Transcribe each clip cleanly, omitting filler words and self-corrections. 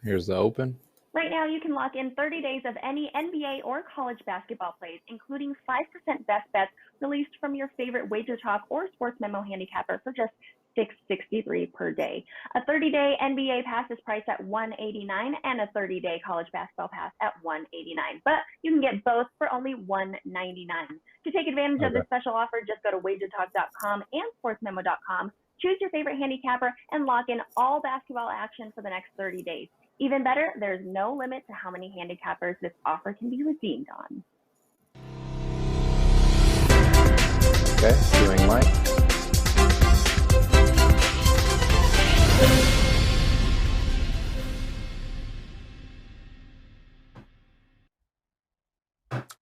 Here's the open. Right now, you can lock in 30 days of any NBA or college basketball plays, including 5% best bets released from your favorite WagerTalk or Sportsmemo handicapper for just $6.63 per day. A 30-day NBA pass is priced at $189 and a 30-day college basketball pass at $189. But you can get both for only $199. To take advantage of this special offer, just go to WagerTalk.com and SportsMemo.com. Choose your favorite handicapper and lock in all basketball action for the next 30 days. Even better, there's no limit to how many handicappers this offer can be redeemed on. Okay, doing Mike.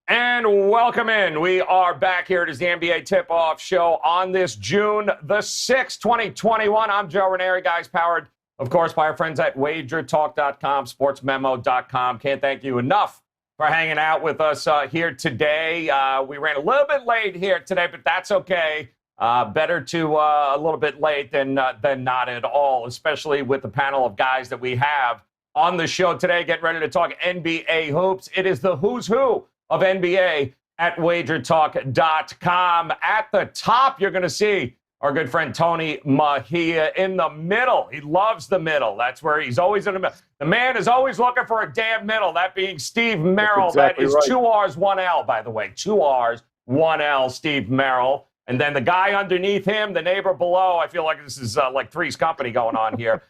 And welcome in. We are back here. It is the NBA Tip-Off Show on this June the 6th, 2021. I'm Joe Ranieri, guys, powered, of course, by our friends at WagerTalk.com, SportsMemo.com. Can't thank you enough for hanging out with us here today. We ran a little bit late here today, but that's okay. Better to a little bit late than not at all, especially with the panel of guys that we have on the show today. Get ready to talk NBA hoops. It is the who's who of NBA at WagerTalk.com. At the top, you're going to see our good friend Tony Mejia in the middle. He loves the middle. That's where he's always in the middle. The man is always looking for a damn middle, that being Steve Merrill. Exactly that is right. 2 R's, 1 L, by the way. 2 R's, 1 L, Steve Merrill. And then the guy underneath him, the neighbor below, I feel like this is like Three's Company going on here.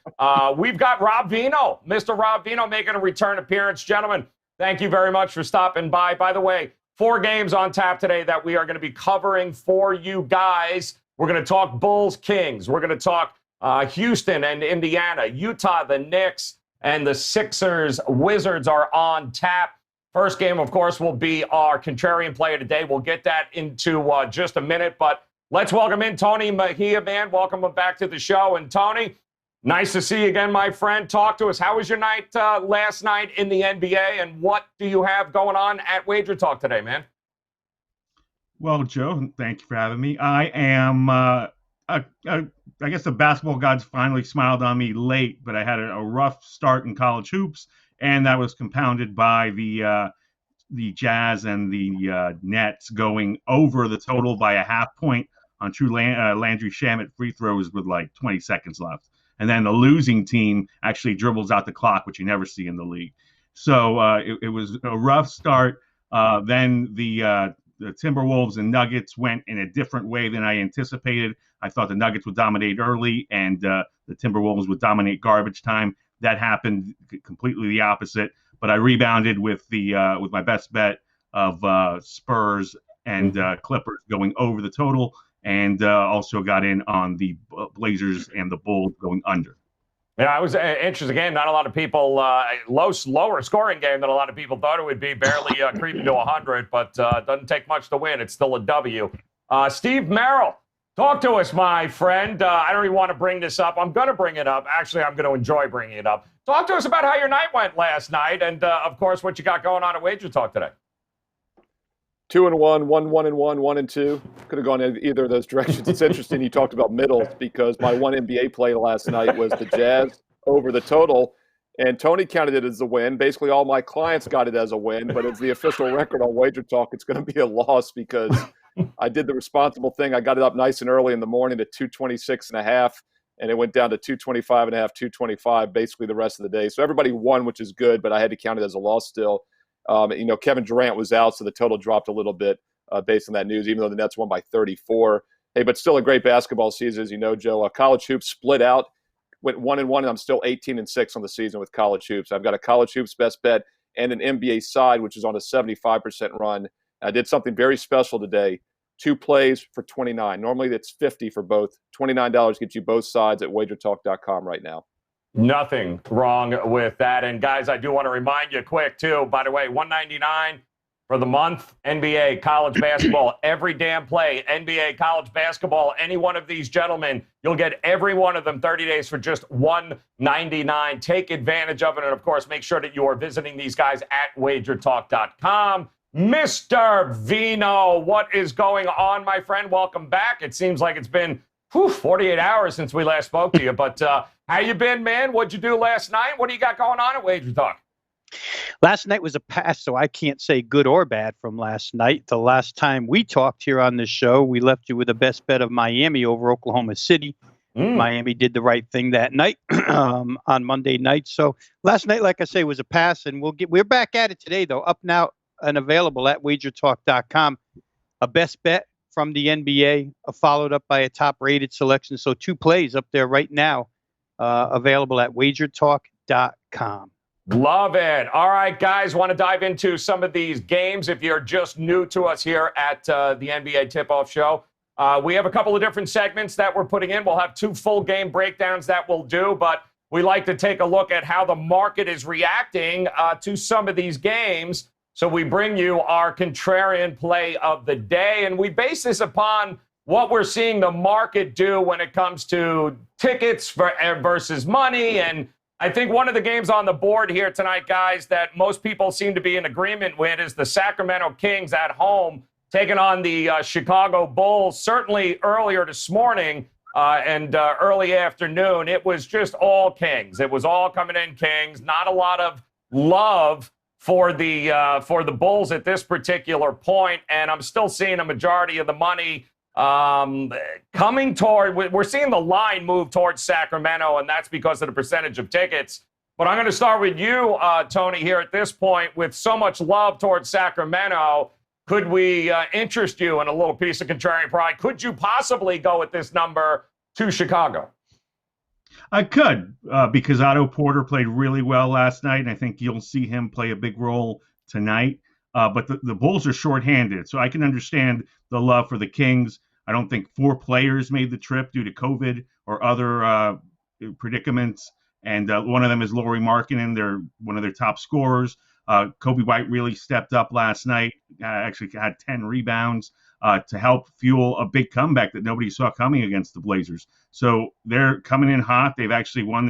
We've got Rob Vino, Mr. Rob Vino, making a return appearance. Gentlemen, thank you very much for stopping by. By the way, 4 games on tap today that we are going to be covering for you guys. We're going to talk Bulls, Kings. We're going to talk Houston and Indiana, Utah, the Knicks, and the Sixers. Wizards are on tap. First game, of course, will be our Contrarian player today. We'll get that into just a minute, but let's welcome in Tony Mejia, man. Welcome back to the show. And Tony, nice to see you again, my friend. Talk to us. How was your night last night in the NBA, and what do you have going on at Wager Talk today, man? Well, Joe, thank you for having me. I am, I guess the basketball gods finally smiled on me late, but I had a rough start in college hoops, and that was compounded by the Jazz and the Nets going over the total by a half point on true Landry Shamet free throws with like 20 seconds left. And then the losing team actually dribbles out the clock, which you never see in the league. So it was a rough start. Then the Timberwolves and Nuggets went in a different way than I anticipated. I thought the Nuggets would dominate early and the Timberwolves would dominate garbage time. That happened completely the opposite. But I rebounded with with my best bet of Spurs and Clippers going over the total, and also got in on the Blazers and the Bulls going under. Yeah, I was interested again. Not a lot of people, lower scoring game than a lot of people thought it would be, barely creeping to 100, but doesn't take much to win. It's still a W. Steve Merrill, talk to us, my friend. I don't even want to bring this up. I'm going to bring it up. Actually, I'm going to enjoy bringing it up. Talk to us about how your night went last night, and of course, what you got going on at Wager Talk today. 2-1, 1-1-1, 1-2. Could have gone in either of those directions. It's interesting you talked about middles because my one NBA play last night was the Jazz over the total, and Tony counted it as a win. Basically, all my clients got it as a win, but it's the official record on Wager Talk. It's going to be a loss because I did the responsible thing. I got it up nice and early in the morning at 226.5, and it went down to 225.5, 225 basically the rest of the day. So everybody won, which is good, but I had to count it as a loss still. Kevin Durant was out, so the total dropped a little bit based on that news, even though the Nets won by 34. Hey, but still a great basketball season, as you know, Joe. College hoops split out, went 1-1, and I'm still 18-6 on the season with college hoops. I've got a college hoops best bet and an NBA side, which is on a 75% run. I did something very special today. 2 plays for $29. Normally it's $50 for both. $29 gets you both sides at WagerTalk.com right now. Nothing wrong with that. And guys, I do want to remind you quick too, by the way, $199 for the month, NBA, college basketball, every damn play, NBA, college basketball, any one of these gentlemen, you'll get every one of them 30 days for just $199. Take advantage of it. And of course, make sure that you are visiting these guys at WagerTalk.com. Mr. Vino, what is going on, my friend? Welcome back. It seems like it's been 48 hours since we last spoke to you. But how you been, man? What'd you do last night? What do you got going on at Wager Talk? Last night was a pass, so I can't say good or bad from last night. The last time we talked here on this show, we left you with the best bet of Miami over Oklahoma City. Miami did the right thing that night on Monday night. So last night, like I say, was a pass, and we're back at it today, though, up now and available at WagerTalk.com. A best bet from the NBA, followed up by a top-rated selection. So 2 plays up there right now, available at WagerTalk.com. Love it. All right, guys, want to dive into some of these games. If you're just new to us here at the NBA Tip-Off Show, we have a couple of different segments that we're putting in. We'll have 2 full game breakdowns that we'll do, but we like to take a look at how the market is reacting to some of these games. So we bring you our contrarian play of the day, and we base this upon what we're seeing the market do when it comes to tickets versus money. And I think one of the games on the board here tonight, guys, that most people seem to be in agreement with is the Sacramento Kings at home taking on the Chicago Bulls. Certainly earlier this morning and early afternoon, it was just all Kings. It was all coming in Kings. Not a lot of love for the Bulls at this particular point, and I'm still seeing a majority of the money coming toward. We're seeing the line move towards Sacramento, and that's because of the percentage of tickets. But I'm going to start with you, Tony, here at this point. With so much love towards Sacramento, could we interest you in a little piece of contrarian pride? Could you possibly go with this number to Chicago? I could, because Otto Porter played really well last night, and I think you'll see him play a big role tonight. But the Bulls are shorthanded, so I can understand the love for the Kings. I don't think 4 players made the trip due to COVID or other predicaments, and one of them is Lauri Markkanen. They're one of their top scorers. Kobe White really stepped up last night, actually had 10 rebounds to help fuel a big comeback that nobody saw coming against the Blazers. So they're coming in hot. They've actually won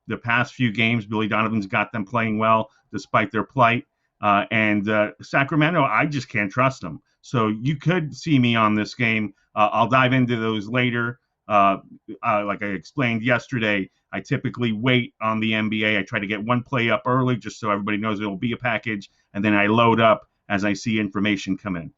their past few games. Billy Donovan's got them playing well despite their plight. And Sacramento, I just can't trust them. So you could see me on this game. I'll dive into those later. Like I explained yesterday, I typically wait on the NBA. I try to get 1 play up early just so everybody knows it'll be a package, and then I load up as I see information come in.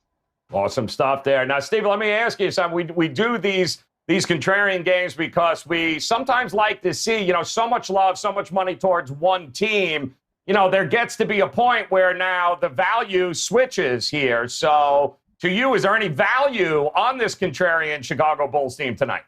Awesome stuff there. Now, Steve, let me ask you something. We do these contrarian games because we sometimes like to see, so much love, so much money towards one team. There gets to be a point where now the value switches here. So to you, is there any value on this contrarian Chicago Bulls team tonight?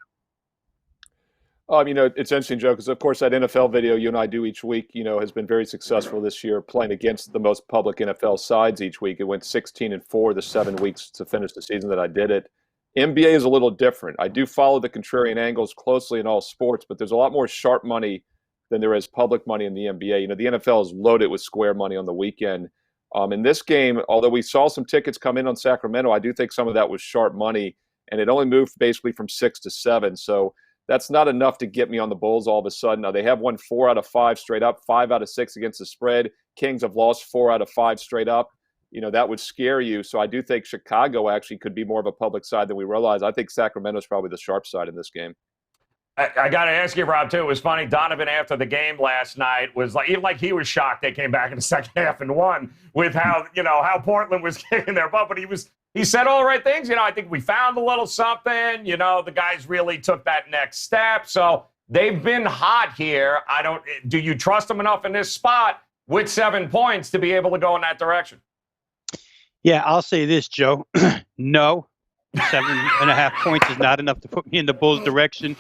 It's interesting, Joe, because, of course, that NFL video you and I do each week, has been very successful this year, playing against the most public NFL sides each week. It went 16-4 the 7 weeks to finish the season that I did it. NBA is a little different. I do follow the contrarian angles closely in all sports, but there's a lot more sharp money than there is public money in the NBA. The NFL is loaded with square money on the weekend. In this game, although we saw some tickets come in on Sacramento, I do think some of that was sharp money, and it only moved basically from 6 to 7. So that's not enough to get me on the Bulls all of a sudden. Now, they have won 4 out of 5 straight up, 5 out of 6 against the spread. Kings have lost 4 out of 5 straight up. That would scare you. So I do think Chicago actually could be more of a public side than we realize. I think Sacramento's probably the sharp side in this game. I got to ask you, Rob, too. It was funny. Donovan, after the game last night, was even like he was shocked they came back in the second half and won with how Portland was kicking their butt. But he said all the right things. I think we found a little something. The guys really took that next step. So they've been hot here. Do you trust them enough in this spot with 7 points to be able to go in that direction? Yeah, I'll say this, Joe. No, 7.5 points is not enough to put me in the Bulls' direction.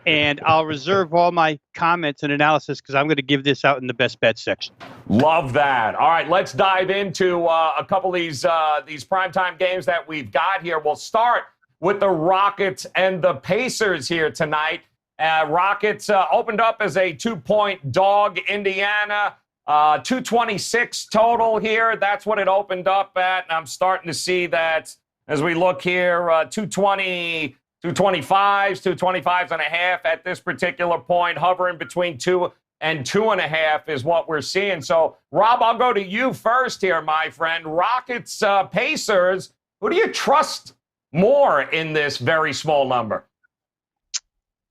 And I'll reserve all my comments and analysis because I'm going to give this out in the best bet section. Love that. All right, let's dive into a couple of these primetime games that we've got here. We'll start with the Rockets and the Pacers here tonight. Rockets opened up as a 2-point dog. Indiana, 226 total here. That's what it opened up at. And I'm starting to see that as we look here, 220. 225s, 225s and a half at this particular point, hovering between 2 and 2.5 is what we're seeing. So, Rob, I'll go to you first here, my friend. Rockets, Pacers, who do you trust more in this very small number?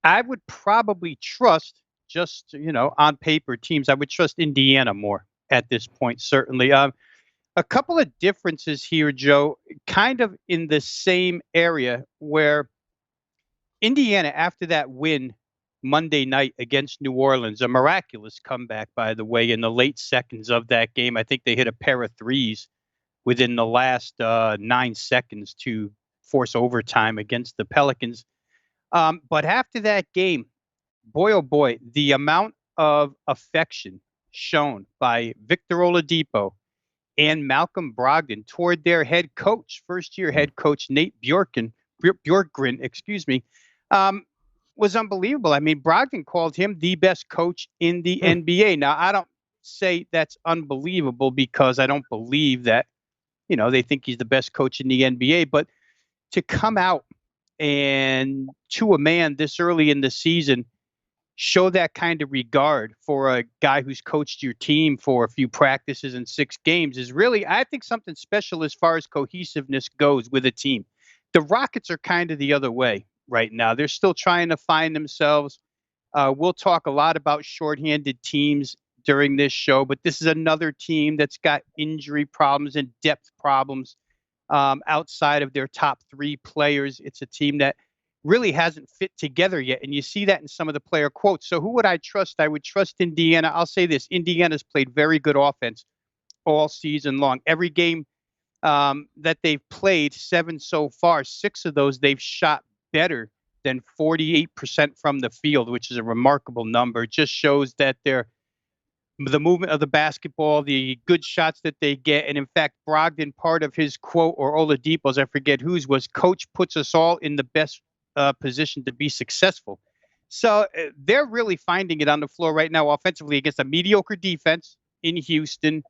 I would probably trust, just, on paper teams, I would trust Indiana more at this point, certainly. A couple of differences here, Joe, kind of in the same area where Indiana, after that win Monday night against New Orleans, a miraculous comeback, by the way, in the late seconds of that game. I think they hit a pair of threes within the last 9 seconds to force overtime against the Pelicans. But after that game, boy, oh boy, the amount of affection shown by Victor Oladipo and Malcolm Brogdon toward their head coach, first-year head coach Nate Bjorkgren, was unbelievable. I mean, Brogdon called him the best coach in the NBA. Now, I don't say that's unbelievable because I don't believe that, they think he's the best coach in the NBA. But to come out and to a man this early in the season, show that kind of regard for a guy who's coached your team for a few practices and 6 games is really, I think, something special as far as cohesiveness goes with a team. The Rockets are kind of the other way right now. They're still trying to find themselves. We'll talk a lot about shorthanded teams during this show, but this is another team that's got injury problems and depth problems outside of their top 3 players. It's a team that really hasn't fit together yet, and you see that in some of the player quotes. So who would I trust? I would trust Indiana. I'll say this: Indiana's played very good offense all season long. Every game that they've played, 7 so far, 6 of those they've shot better than 48% from the field, which is a remarkable number. It just shows that the movement of the basketball, the good shots that they get. And in fact, Brogdon, part of his quote, or Oladipo's, I forget whose, was, "Coach puts us all in the best position to be successful." So they're really finding it on the floor right now offensively against a mediocre defense in Houston.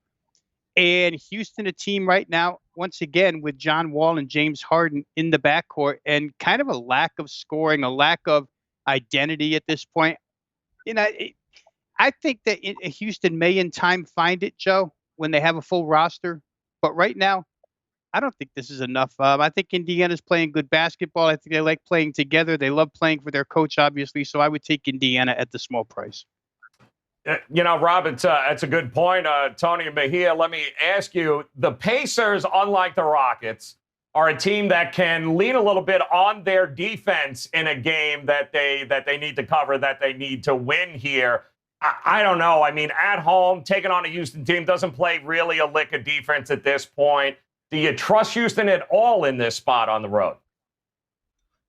And Houston, a team right now, once again, with John Wall and James Harden in the backcourt, and kind of a lack of scoring, a lack of identity at this point. I think that Houston may in time find it, Joe, when they have a full roster. But right now, I don't think this is enough. I think Indiana's playing good basketball. I think they like playing together. They love playing for their coach, obviously. So I would take Indiana at the small price. Rob, it's a good point. Tony Mejia, let me ask you, the Pacers, unlike the Rockets, are a team that can lean a little bit on their defense in a game that they need to cover, that they need to win here. I don't know. I mean, at home, taking on a Houston team doesn't play really a lick of defense at this point. Do you trust Houston at all in this spot on the road?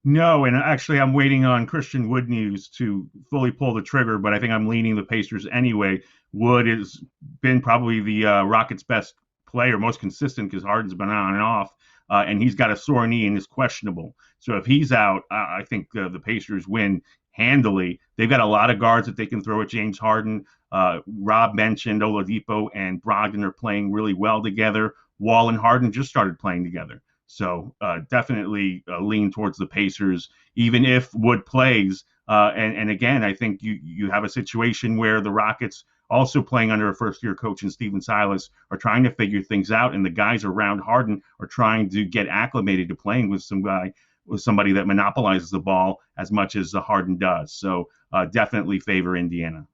No, and actually I'm waiting on Christian Wood news to fully pull the trigger, but I think I'm leaning the Pacers anyway. Wood has been probably the Rockets' best player, most consistent, because Harden's been on and off, and he's got a sore knee and is questionable. So if he's out, I think the Pacers win handily. They've got a lot of guards that they can throw at James Harden. Rob mentioned Oladipo and Brogdon are playing really well together. Wall and Harden just started playing together. So definitely lean towards the Pacers, even if Wood plays. And again, I think you have a situation where the Rockets, also playing under a first-year coach in Stephen Silas, are trying to figure things out, and the guys around Harden are trying to get acclimated to playing with somebody that monopolizes the ball as much as Harden does. So definitely favor Indiana.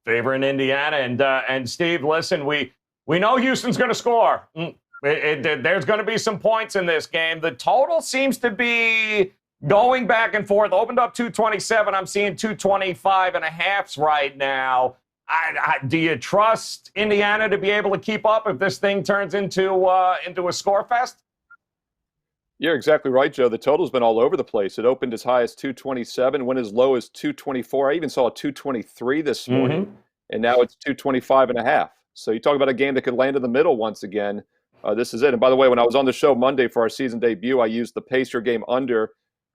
Favor in Indiana. And Steve, listen, we know Houston's going to score. There's going to be some points in this game. The total seems to be going back and forth. Opened up 227. I'm seeing 225.5 right now. Do you trust Indiana to be able to keep up if this thing turns into a score fest? You're exactly right, Joe. The total's been all over the place. It opened as high as 227, went as low as 224. I even saw a 223 this morning, and now it's 225.5. So you talk about a game that could land in the middle once again. This is it. And by the way, when I was on the show Monday for our season debut, I used the Pacer game under.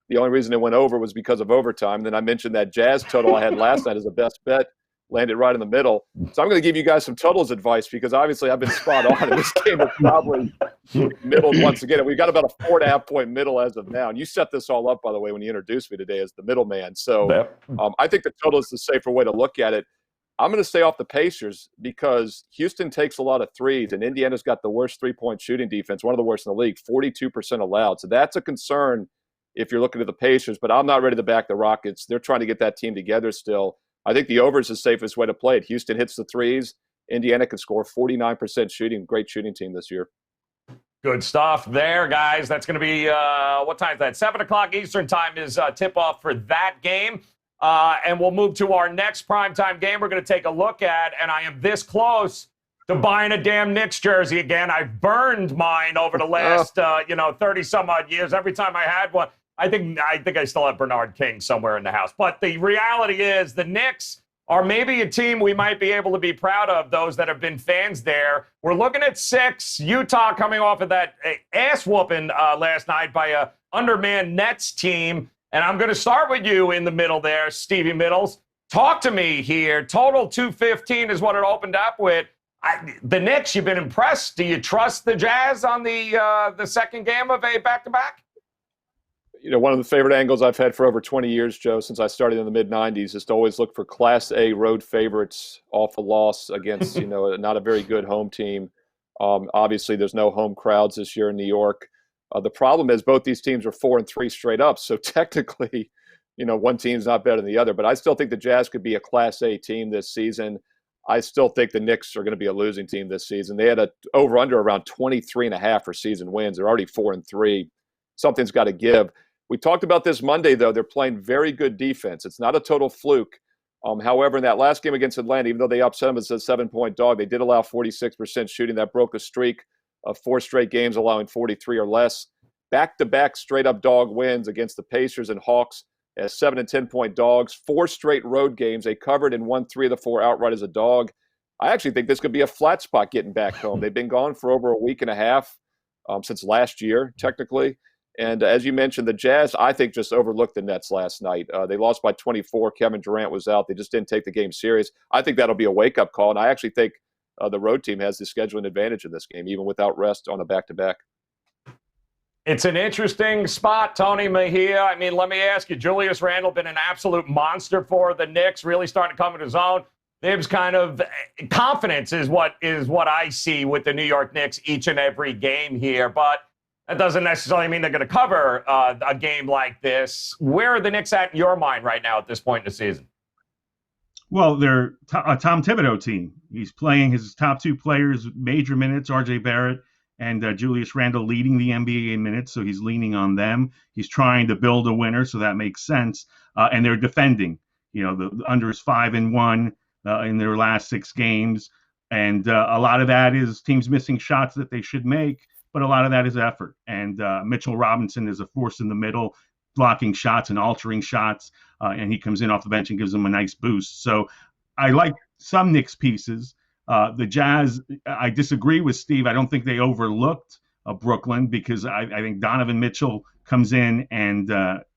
The only reason it went over was because of overtime. Then I mentioned that Jazz total I had last night as a best bet. Landed right in the middle. So I'm going to give you guys some totals advice, because obviously I've been spot on. And this game is probably middled once again. And we've got about a 4.5 point middle as of now. And you set this all up, by the way, when you introduced me today as the middleman. So I think the total is the safer way to look at it. I'm going to stay off the Pacers because Houston takes a lot of threes, and Indiana's got the worst three-point shooting defense, one of the worst in the league, 42% allowed. So that's a concern if you're looking at the Pacers, but I'm not ready to back the Rockets. They're trying to get that team together still. I think the over is the safest way to play it. Houston hits the threes. Indiana can score 49% shooting. Great shooting team this year. Good stuff there, guys. That's going to be, what time is that? 7 o'clock Eastern time is tip-off for that game. And we'll move to our next primetime game we're going to take a look at, and I am this close to buying a damn Knicks jersey again. I've burned mine over the last, 30-some-odd years. Every time I had one, I think I still have Bernard King somewhere in the house. But the reality is the Knicks are maybe a team we might be able to be proud of, those that have been fans there. We're looking at 6. Utah coming off of that ass-whooping last night by a undermanned Nets team. And I'm going to start with you in the middle there, Stevie Middles. Talk to me here. Total 215 is what it opened up with. The Knicks, you've been impressed. Do you trust the Jazz on the second game of a back-to-back? One of the favorite angles I've had for over 20 years, Joe, since I started in the mid-'90s, is to always look for Class A road favorites off a loss against, not a very good home team. Obviously, there's no home crowds this year in New York. The problem is both these teams are 4-3 straight up. So technically, one team's not better than the other. But I still think the Jazz could be a Class A team this season. I still think the Knicks are going to be a losing team this season. They had a over-under around 23.5 for season wins. They're already 4-3. Something's got to give. We talked about this Monday, though. They're playing very good defense. It's not a total fluke. However, in that last game against Atlanta, even though they upset them as a 7-point dog, they did allow 46% shooting. That broke a streak of 4 straight games allowing 43 or less. Back-to-back straight-up dog wins against the Pacers and Hawks as 7- and 10-point dogs. 4 straight road games. They covered and won 3 of the 4 outright as a dog. I actually think this could be a flat spot getting back home. They've been gone for over a week and a half since last year, technically. And as you mentioned, the Jazz, I think, just overlooked the Nets last night. They lost by 24. Kevin Durant was out. They just didn't take the game serious. I think that'll be a wake-up call, and I actually think the road team has the scheduling advantage in this game, even without rest on a back-to-back. It's an interesting spot, Tony Mejia. I mean, let me ask you, Julius Randle been an absolute monster for the Knicks, really starting to come into his own. Thibs kind of confidence is what I see with the New York Knicks each and every game here, but that doesn't necessarily mean they're going to cover a game like this. Where are the Knicks at in your mind right now at this point in the season? Well, they're a Tom Thibodeau team. He's playing his top 2 players major minutes, R.J. Barrett and Julius Randle leading the NBA in minutes, so he's leaning on them. He's trying to build a winner, so that makes sense. And they're defending. The under is 5-1 in their last 6 games. And a lot of that is teams missing shots that they should make. But a lot of that is effort. And Mitchell Robinson is a force in the middle, blocking shots and altering shots. And he comes in off the bench and gives them a nice boost. So I like some Knicks pieces. The Jazz, I disagree with Steve. I don't think they overlooked Brooklyn because I think Donovan Mitchell comes in and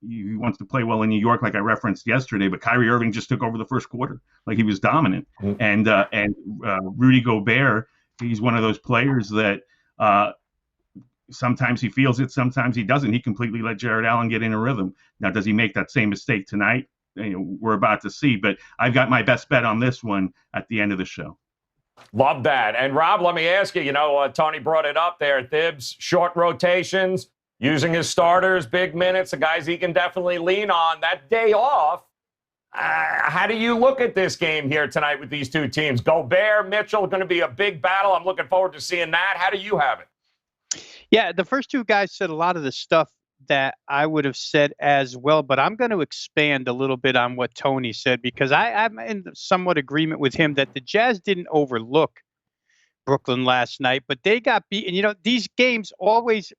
he wants to play well in New York, like I referenced yesterday. But Kyrie Irving just took over the first quarter. Like he was dominant. And Rudy Gobert, he's one of those players that sometimes he feels it, sometimes he doesn't. He completely let Jared Allen get in a rhythm. Now, does he make that same mistake tonight? We're about to see, but I've got my best bet on this one at the end of the show. Love that. And Rob, let me ask you, Tony brought it up there. Thibs, short rotations, using his starters, big minutes, the guys he can definitely lean on. That day off, how do you look at this game here tonight with these 2 teams? Gobert, Mitchell, going to be a big battle. I'm looking forward to seeing that. How do you have it? Yeah, the first 2 guys said a lot of the stuff that I would have said as well, but I'm going to expand a little bit on what Tony said because I'm in somewhat agreement with him that the Jazz didn't overlook Brooklyn last night, but they got beaten. These games always,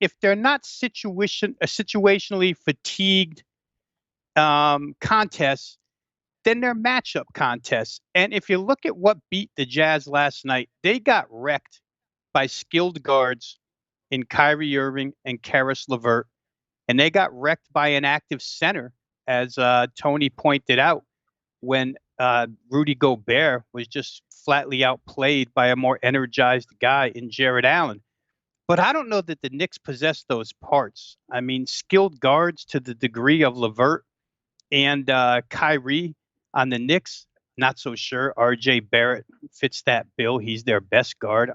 if they're not situationally fatigued contests, then they're matchup contests. And if you look at what beat the Jazz last night, they got wrecked by skilled guards in Kyrie Irving and Karis LeVert. And they got wrecked by an active center, as Tony pointed out, when Rudy Gobert was just flatly outplayed by a more energized guy in Jared Allen. But I don't know that the Knicks possess those parts. I mean, skilled guards to the degree of LeVert and Kyrie on the Knicks, not so sure. R.J. Barrett fits that bill. He's their best guard.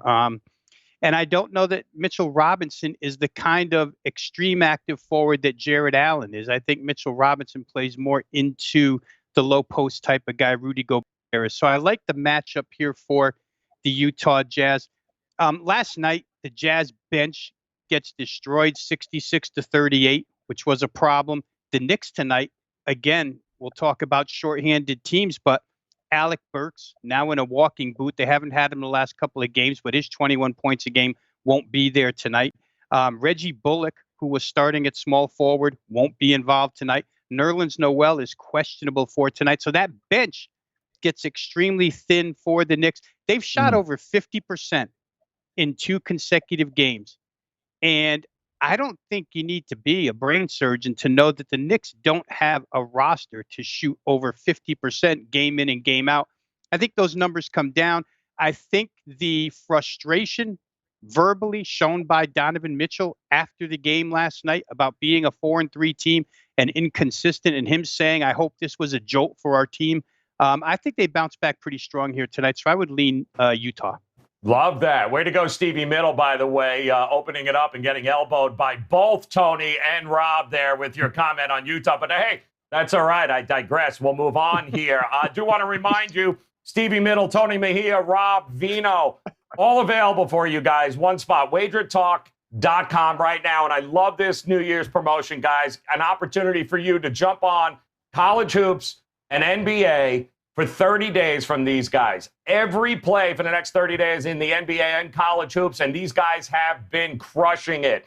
And I don't know that Mitchell Robinson is the kind of extreme active forward that Jared Allen is. I think Mitchell Robinson plays more into the low post type of guy Rudy Gobert is. So I like the matchup here for the Utah Jazz. Last night, the Jazz bench gets destroyed 66-38, which was a problem. The Knicks tonight, again, we'll talk about shorthanded teams, but Alec Burks, now in a walking boot. They haven't had him the last couple of games, but his 21 points a game won't be there tonight. Reggie Bullock, who was starting at small forward, won't be involved tonight. Nerlens Noel is questionable for tonight. So that bench gets extremely thin for the Knicks. They've shot over 50% in 2 consecutive games. And I don't think you need to be a brain surgeon to know that the Knicks don't have a roster to shoot over 50% game in and game out. I think those numbers come down. I think the frustration verbally shown by Donovan Mitchell after the game last night about being a 4-3 team and inconsistent, and him saying, I hope this was a jolt for our team. I think they bounce back pretty strong here tonight. So I would lean Utah. Love that. Way to go, Stevie Middle, by the way, opening it up and getting elbowed by both Tony and Rob there with your comment on Utah. But hey, that's all right. I digress. We'll move on here. I do want to remind you, Stevie Middle, Tony Mejia, Rob, Vino, all available for you guys. One spot, WagerTalk.com right now. And I love this New Year's promotion, guys. An opportunity for you to jump on college hoops and NBA for 30 days from these guys. Every play for the next 30 days in the NBA and college hoops, and these guys have been crushing it.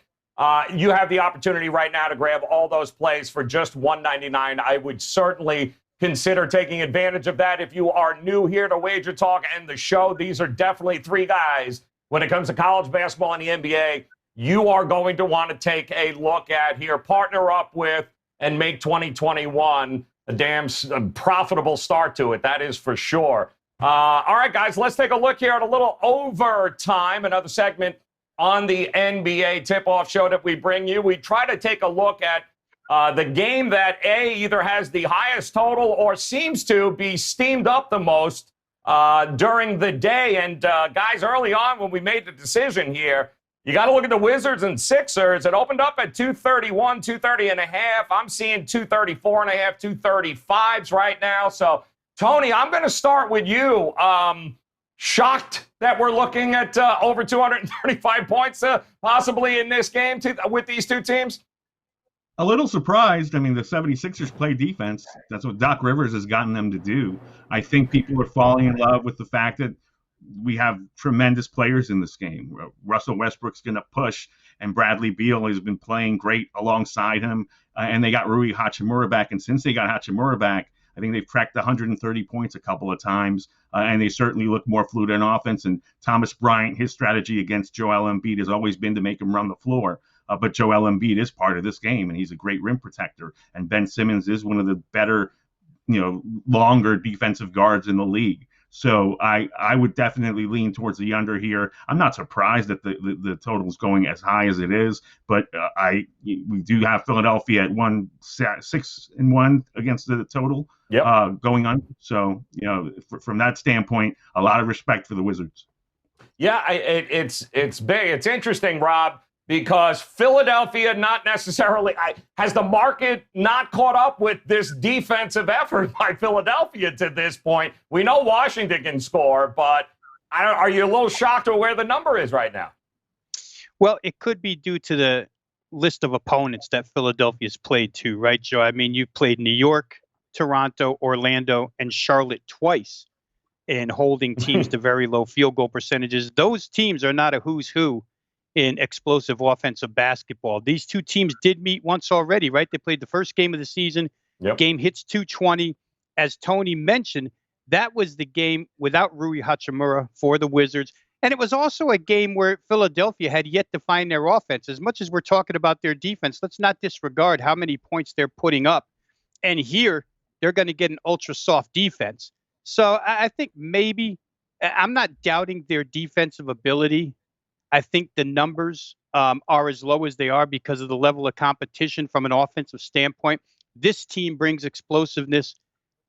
You have the opportunity right now to grab all those plays for just $1.99. I would certainly consider taking advantage of that. If you are new here to Wager Talk and the show, these are definitely 3 guys when it comes to college basketball and the NBA you are going to want to take a look at here, partner up with, and make 2021 a damn profitable start to it. That is for sure. All right, guys, let's take a look here at a little overtime, another segment on the NBA tip-off show that we bring you. We try to take a look at the game that either has the highest total or seems to be steamed up the most during the day. And guys, early on when we made the decision here, you got to look at the Wizards and Sixers. It opened up at 231, 230.5. I'm seeing 234.5, 235s right now. So, Tony, I'm going to start with you. Shocked that we're looking at over 235 points possibly in this game with these two teams? A little surprised. I mean, the 76ers play defense. That's what Doc Rivers has gotten them to do. I think people are falling in love with the fact that we have tremendous players in this game. Russell Westbrook's going to push, and Bradley Beal has been playing great alongside him. And they got Rui Hachimura back. And since they got Hachimura back, I think they've cracked 130 points a couple of times. And they certainly look more fluid in offense. And Thomas Bryant, his strategy against Joel Embiid has always been to make him run the floor. But Joel Embiid is part of this game, and he's a great rim protector. And Ben Simmons is one of the better, longer defensive guards in the league. So I would definitely lean towards the under here. I'm not surprised that the total is going as high as it is, but we do have Philadelphia at 6-1 against the total going on. So from that standpoint, a lot of respect for the Wizards. Yeah, it's big. It's interesting, Rob, because Philadelphia not necessarily has the market not caught up with this defensive effort by Philadelphia to this point. We know Washington can score, but are you a little shocked at where the number is right now? Well, it could be due to the list of opponents that Philadelphia's played to, right, Joe? I mean, you've played New York, Toronto, Orlando, and Charlotte twice in holding teams to very low field goal percentages. Those teams are not a who's who in explosive offensive basketball. These two teams did meet once already, right? They played the first game of the season. Yep. Game hits 220. As Tony mentioned, that was the game without Rui Hachimura for the Wizards. And it was also a game where Philadelphia had yet to find their offense. As much as we're talking about their defense, let's not disregard how many points they're putting up. And here, they're going to get an ultra soft defense. So I think maybe, I'm not doubting their defensive ability. I think the numbers are as low as they are because of the level of competition from an offensive standpoint. This team brings explosiveness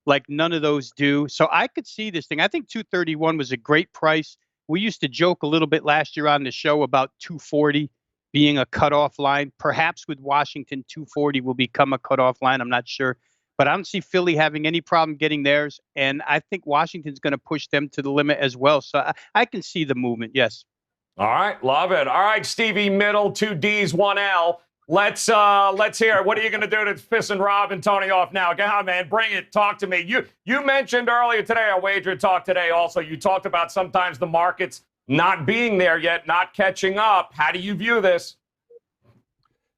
like none of those do. So I could see this thing. I think 231 was a great price. We used to joke a little bit last year on the show about 240 being a cutoff line. Perhaps with Washington, 240 will become a cutoff line. I'm not sure. But I don't see Philly having any problem getting theirs. And I think Washington's going to push them to the limit as well. So I can see the movement, yes. All right, love it. All right, Stevie Middle, 2 Ds, 1 L. Let's hear it. What are you going to do to piss and Rob and Tony off now? Go on, man. Bring it. Talk to me. You mentioned earlier today on Wager Talk today also, you talked about sometimes the markets not being there yet, not catching up. How do you view this?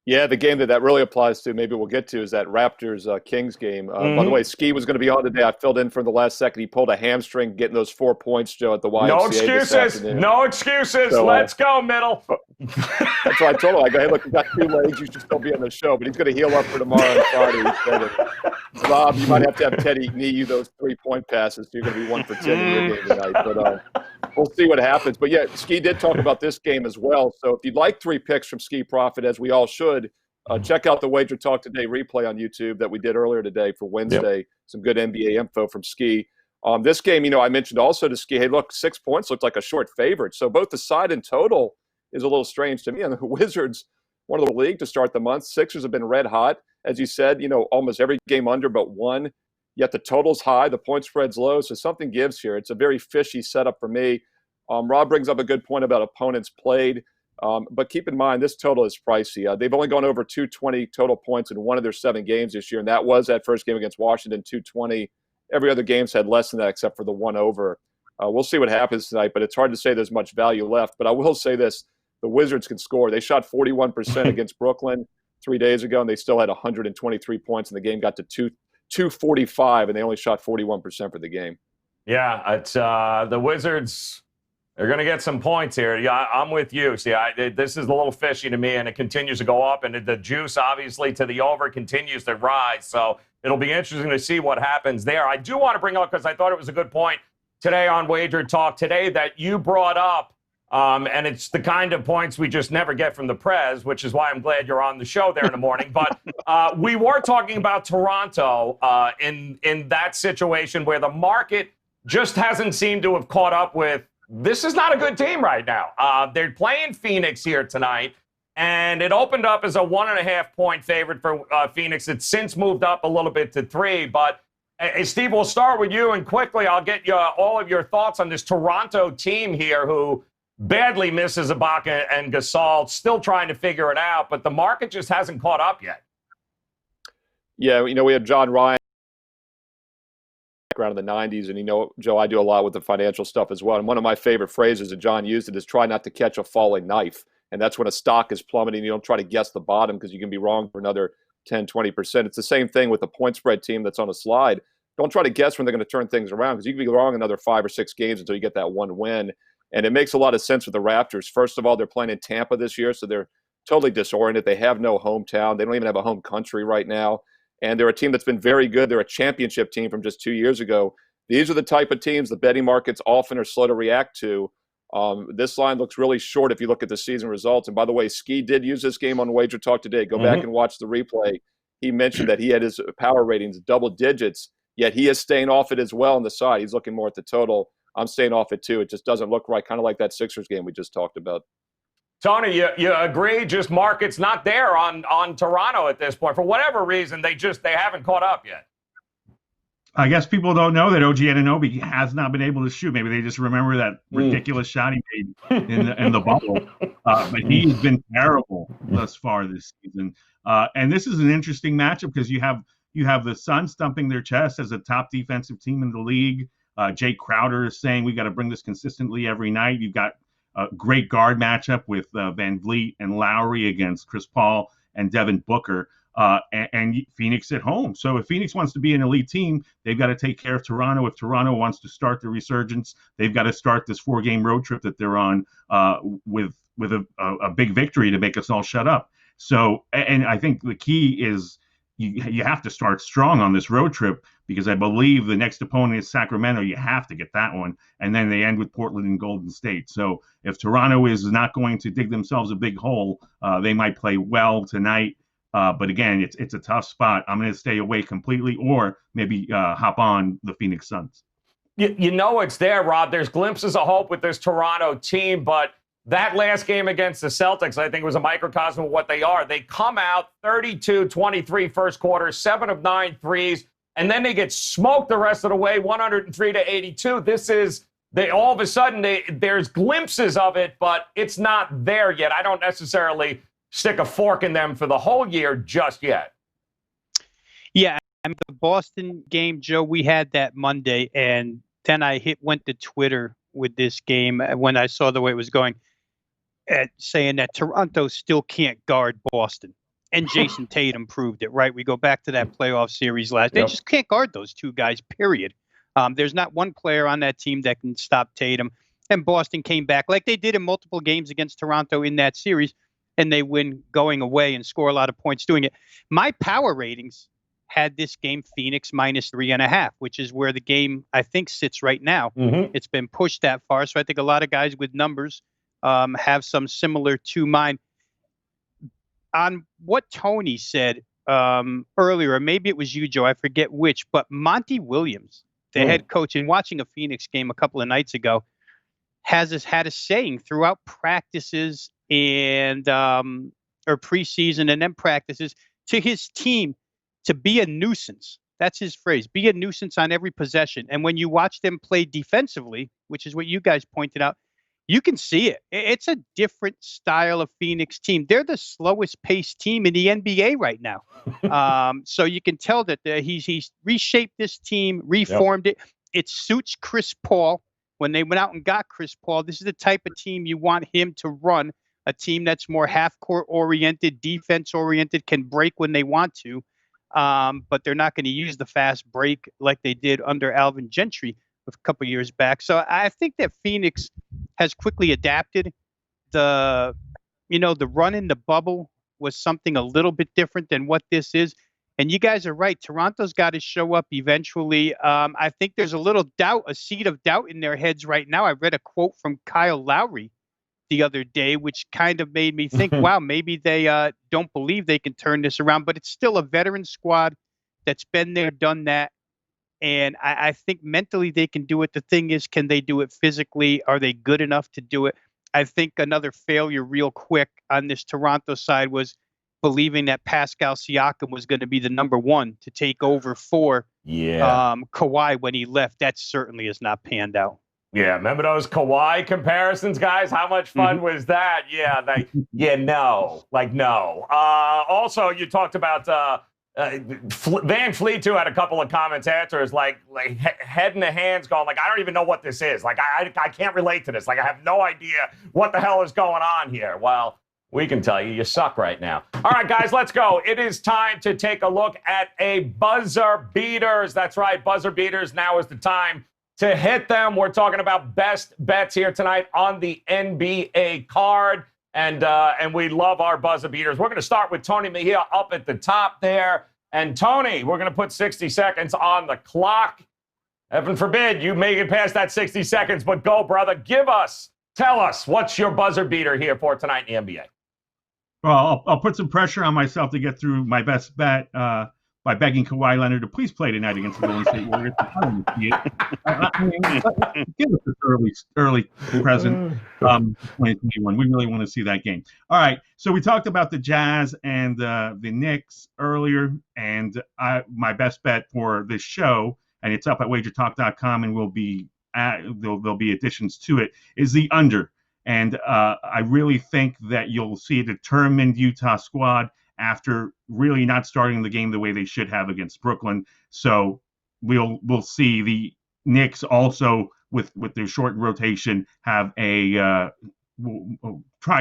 Yeah, the game that really applies to, maybe we'll get to, is that Raptors-Kings game. By the way, Ski was going to be on today. I filled in for the last second. He pulled a hamstring getting those 4 points, Joe, at the YMCA. No excuses. No excuses. So, Let's go, Middle. That's what I told him. I go, hey, look, you got 2 legs. You should still be on the show. But he's going to heal up for tomorrow and Friday. He said, Rob, you might have to have Teddy knee you those 3-point passes. So you're going to be 1 for 10 in your game tonight. But we'll see what happens. But, yeah, Ski did talk about this game as well. So if you'd like 3 picks from Ski Profit, as we all should, check out the Wager Talk Today replay on YouTube that we did earlier today for Wednesday. Yep. Some good NBA info from Ski. This game, I mentioned also to Ski, hey, look, 6 points looked like a short favorite. So both the side and total is a little strange to me. And the Wizards, one of the league to start the month. Sixers have been red hot. As you said, almost every game under but 1. Yet the total's high, the point spread's low. So something gives here. It's a very fishy setup for me. Rob brings up a good point about opponents played. But keep in mind, this total is pricey. They've only gone over 220 total points in 1 of their 7 games this year, and that was that first game against Washington, 220. Every other game's had less than that except for the 1 over. We'll see what happens tonight, but it's hard to say there's much value left. But I will say this, the Wizards can score. They shot 41% against Brooklyn 3 days ago, and they still had 123 points, and the game got to 245, and they only shot 41% for the game. Yeah, it's the Wizards. They're going to get some points here. Yeah, I'm with you. See, this is a little fishy to me, and it continues to go up, and the juice, obviously, to the over continues to rise. So it'll be interesting to see what happens there. I do want to bring up, because I thought it was a good point today on Wager Talk today that you brought up, and it's the kind of points we just never get from the Prez, which is why I'm glad you're on the show there in the morning. But we were talking about Toronto in that situation where the market just hasn't seemed to have caught up with. This is not a good team right now. They're playing Phoenix here tonight, and it opened up as a 1.5-point favorite for Phoenix. It's since moved up a little bit to 3. But, Steve, we'll start with you, and quickly I'll get you all of your thoughts on this Toronto team here who badly misses Ibaka and Gasol, still trying to figure it out, but the market just hasn't caught up yet. Yeah, we have John Ryan around in the 90s, and Joe, I do a lot with the financial stuff as well, and one of my favorite phrases that John used it is try not to catch a falling knife. And that's when a stock is plummeting. You don't try to guess the bottom because you can be wrong for another 10-20%. It's the same thing with the point spread team that's on a slide. Don't try to guess when they're going to turn things around, because you can be wrong another 5 or 6 games until you get that 1 win. And it makes a lot of sense with the Raptors. First of all, they're playing in Tampa this year, so they're totally disoriented. They have no hometown. They don't even have a home country right now. And they're a team that's been very good. They're a championship team from just 2 years ago. These are the type of teams the betting markets often are slow to react to. This line looks really short if you look at the season results. And by the way, Ski did use this game on Wager Talk today. Go back and watch the replay. He mentioned that he had his power ratings double digits, yet he is staying off it as well on the side. He's looking more at the total. I'm staying off it too. It just doesn't look right, kind of like that Sixers game we just talked about. Tony, you agree? Just market's not there on Toronto at this point. For whatever reason, they haven't caught up yet. I guess people don't know that OG Anunoby has not been able to shoot. Maybe they just remember that ridiculous shot he made in the bubble. But he's been terrible thus far this season. And this is an interesting matchup because you have the Suns thumping their chest as a top defensive team in the league. Jay Crowder is saying we got to bring this consistently every night. You've got a great guard matchup with Van Vliet and Lowry against Chris Paul and Devin Booker. And Phoenix at home. So if Phoenix wants to be an elite team, they've got to take care of Toronto. If Toronto wants to start the resurgence, they've got to start this 4-game road trip that they're on with a big victory to make us all shut up. So, and I think the key is you have to start strong on this road trip because I believe the next opponent is Sacramento. You have to get that one. And then they end with Portland and Golden State. So if Toronto is not going to dig themselves a big hole, they might play well tonight. But again, it's a tough spot. I'm going to stay away completely or maybe hop on the Phoenix Suns. You know it's there, Rob. There's glimpses of hope with this Toronto team, but that last game against the Celtics, I think, was a microcosm of what they are. They come out 32-23 first quarter, 7 of 9 threes, and then they get smoked the rest of the way, 103-82. This is, all of a sudden, there's glimpses of it, but it's not there yet. I don't necessarily stick a fork in them for the whole year just yet. Yeah, I mean, the Boston game, Joe, we had that Monday, and then I went to Twitter with this game when I saw the way it was going, saying that Toronto still can't guard Boston. And Jason Tatum proved it, right? We go back to that playoff series last. They just can't guard those two guys, period. There's not one player on that team that can stop Tatum. And Boston came back like they did in multiple games against Toronto in that series, and they win going away and score a lot of points doing it. My power ratings had this game Phoenix -3.5, which is where the game, I think, sits right now. Mm-hmm. It's been pushed that far. So I think a lot of guys with numbers have some similar to mine. On what Tony said earlier, or maybe it was you, Joe, I forget which, but Monty Williams, the head coach, in watching a Phoenix game a couple of nights ago, had a saying throughout practices and or preseason and then practices to his team to be a nuisance. That's his phrase. Be a nuisance on every possession. And when you watch them play defensively, which is what you guys pointed out, you can see it. It's a different style of Phoenix team. They're the slowest paced team in the NBA right now. So you can tell that he's reshaped this team, reformed it. It suits Chris Paul. When they went out and got Chris Paul, this is the type of team you want him to run, a team that's more half-court oriented, defense-oriented, can break when they want to, but they're not going to use the fast break like they did under Alvin Gentry a couple years back. So I think that Phoenix has quickly adapted. The run in the bubble was something a little bit different than what this is. And you guys are right. Toronto's got to show up eventually. I think there's a little doubt, a seed of doubt in their heads right now. I read a quote from Kyle Lowry the other day, which kind of made me think, wow, maybe they don't believe they can turn this around. But it's still a veteran squad that's been there, done that. And I think mentally they can do it. The thing is, can they do it physically? Are they good enough to do it? I think another failure real quick on this Toronto side was believing that Pascal Siakam was going to be the number one to take over for Kawhi when he left. That certainly has not panned out. Yeah, remember those Kawhi comparisons, guys? How much fun was that? Yeah, no. Also, you talked about Van Fleet, too, had a couple of comments afterwards, like head in the hands going, like, I don't even know what this is. Like, I can't relate to this. Like, I have no idea what the hell is going on here. Well, we can tell you suck right now. All right, guys, let's go. It is time to take a look at a buzzer beaters. That's right, buzzer beaters. Now is the time to hit them. We're talking about best bets here tonight on the NBA card, and we love our buzzer beaters. We're going to start with Tony Mejia up at the top there. And Tony, we're going to put 60 seconds on the clock. Heaven forbid you make it past that 60 seconds, but go, brother. Tell us, what's your buzzer beater here for tonight in the NBA? Well, I'll put some pressure on myself to get through my best bet by begging Kawhi Leonard to please play tonight against the Golden State Warriors. I don't see it. Give us this early present 2021. We really want to see that game. All right, so we talked about the Jazz and the Knicks earlier, and my best bet for this show, and it's up at WagerTalk.com, and there'll be additions to it, is the under. And I really think that you'll see a determined Utah squad after really not starting the game the way they should have against Brooklyn. So we'll see the Knicks also with their short rotation have try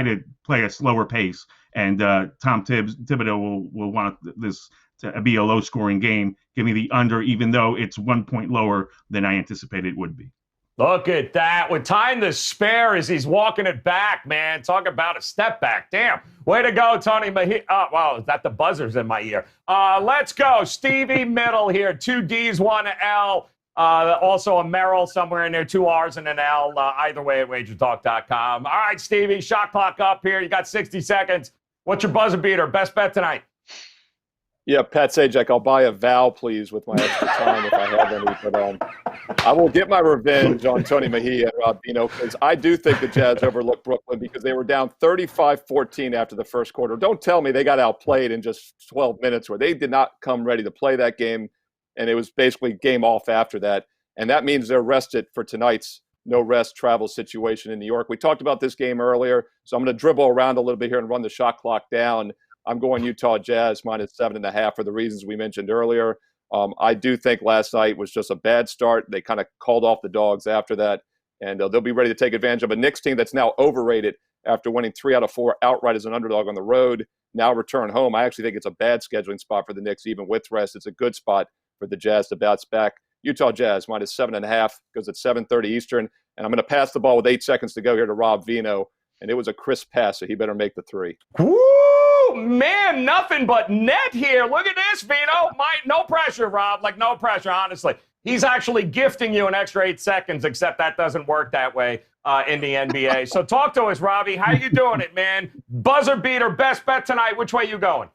to play a slower pace. And Tom Thibodeau will want this to be a low-scoring game. Give me the under, even though it's 1 point lower than I anticipated it would be. Look at that. With time to spare as he's walking it back, man. Talk about a step back. Damn. Way to go, Tony Mejia. Wow, is that the buzzers in my ear? Let's go. Stevie Middle here. 2 Ds, 1 L. Also a Merrill somewhere in there. 2 R's and an L. Either way at WagerTalk.com. All right, Stevie. Shot clock up here. You got 60 seconds. What's your buzzer beater? Best bet tonight? Yeah, Pat Sajak, I'll buy a vowel, please, with my extra time if I have any. But I will get my revenge on Tony Mejia and Rob Bino, because I do think the Jazz overlooked Brooklyn because they were down 35-14 after the first quarter. Don't tell me they got outplayed in just 12 minutes, where they did not come ready to play that game, and it was basically game off after that. And that means they're rested for tonight's no-rest travel situation in New York. We talked about this game earlier, so I'm going to dribble around a little bit here and run the shot clock down. I'm going Utah Jazz minus 7.5 for the reasons we mentioned earlier. I do think last night was just a bad start. They kind of called off the dogs after that, and they'll be ready to take advantage of a Knicks team that's now overrated after winning 3 out of 4 outright as an underdog on the road. Now return home. I actually think it's a bad scheduling spot for the Knicks, even with rest. It's a good spot for the Jazz to bounce back. Utah Jazz minus 7.5 goes at 7:30 Eastern, and I'm going to pass the ball with 8 seconds to go here to Rob Vino, and it was a crisp pass, so he better make the 3. Woo! Man, nothing but net here. Look at this, Vino. No pressure, Rob. Like, no pressure, honestly. He's actually gifting you an extra 8 seconds, except that doesn't work that way in the NBA. So talk to us, Robbie. How you doing it, man? Buzzer beater, best bet tonight. Which way you going?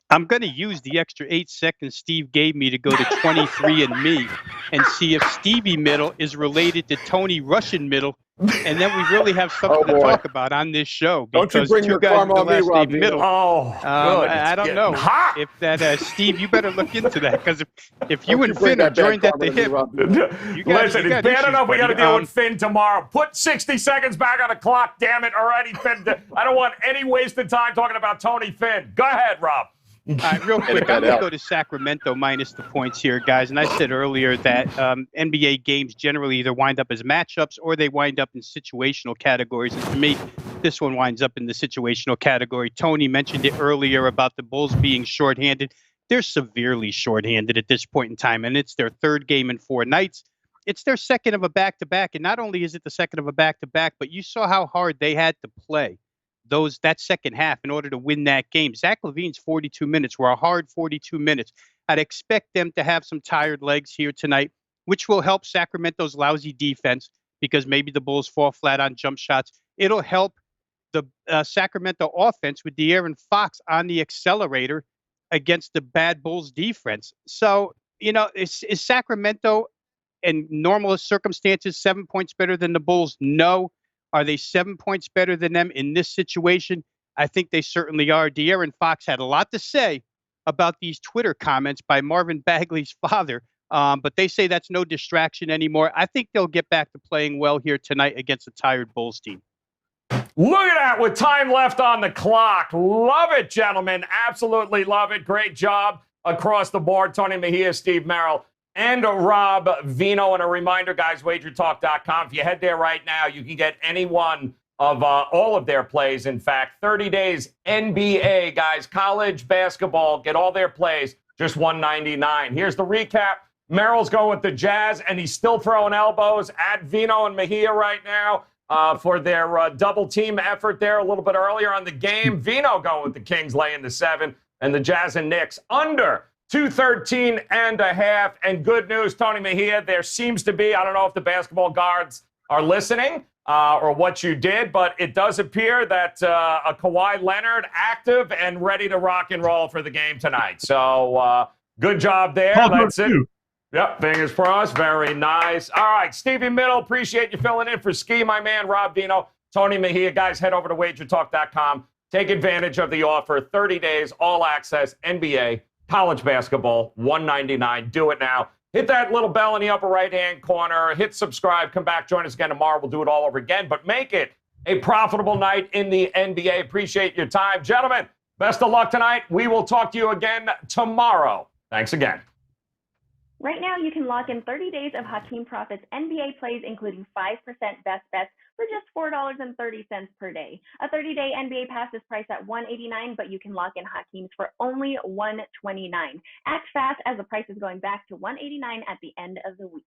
I'm going to use the extra 8 seconds Steve gave me to go to 23andMe and see if Stevie Middle is related to Tony Russian Middle. And then we really have something to talk about on this show. Don't you bring your karma on me, Rob Middle. Oh, good. I don't know if that, Steve, you better look into that, because if you and Finn are joined at the hip, listen, it's bad enough we got to deal with Finn tomorrow. Put 60 seconds back on the clock, damn it, already, Finn. I don't want any wasted time talking about Tony Finn. Go ahead, Rob. All right, real quick, I'm going to go to Sacramento minus the points here, guys. And I said earlier that NBA games generally either wind up as matchups or they wind up in situational categories. And for me, this one winds up in the situational category. Tony mentioned it earlier about the Bulls being shorthanded. They're severely shorthanded at this point in time, and it's their third game in 4 nights. It's their second of a back-to-back, and not only is it the second of a back-to-back, but you saw how hard they had to play that second half in order to win that game. Zach LaVine's 42 minutes were a hard 42 minutes. I'd expect them to have some tired legs here tonight, which will help Sacramento's lousy defense because maybe the Bulls fall flat on jump shots. It'll help the Sacramento offense with De'Aaron Fox on the accelerator against the bad Bulls defense. So, is Sacramento in normal circumstances 7 points better than the Bulls? No. Are they 7 points better than them in this situation? I think they certainly are. De'Aaron Fox had a lot to say about these Twitter comments by Marvin Bagley's father, but they say that's no distraction anymore. I think they'll get back to playing well here tonight against a tired Bulls team. Look at that with time left on the clock. Love it, gentlemen. Absolutely love it. Great job across the board. Tony Mejia, Steve Merrill, and Rob Vino. And a reminder, guys, WagerTalk.com. If you head there right now, you can get any one of all of their plays. In fact, 30 days NBA, guys, college basketball, get all their plays, just $199. Here's the recap. Merrill's going with the Jazz, and he's still throwing elbows at Vino and Mejia right now for their double team effort there a little bit earlier on the game. Vino going with the Kings laying the 7, and the Jazz and Knicks under 213.5. And good news, Tony Mejia, there seems to be, I don't know if the basketball guards are listening or what you did, but it does appear that a Kawhi Leonard active and ready to rock and roll for the game tonight. So good job there. That's it. Yep, fingers crossed. Very nice. All right, Stevie Middle, appreciate you filling in for Ski, my man, Rob Vino, Tony Mejia. Guys, head over to WagerTalk.com. Take advantage of the offer. 30 days, all access, NBA, college basketball, $199. Do it now. Hit that little bell in the upper right-hand corner. Hit subscribe. Come back. Join us again tomorrow. We'll do it all over again. But make it a profitable night in the NBA. Appreciate your time. Gentlemen, best of luck tonight. We will talk to you again tomorrow. Thanks again. Right now, you can lock in 30 days of Hakeem Profit's NBA plays, including 5% best bets for just $4.30 per day. A 30-day NBA pass is priced at $189, but you can lock in Hakeem's for only $129. Act fast, as the price is going back to $189 at the end of the week.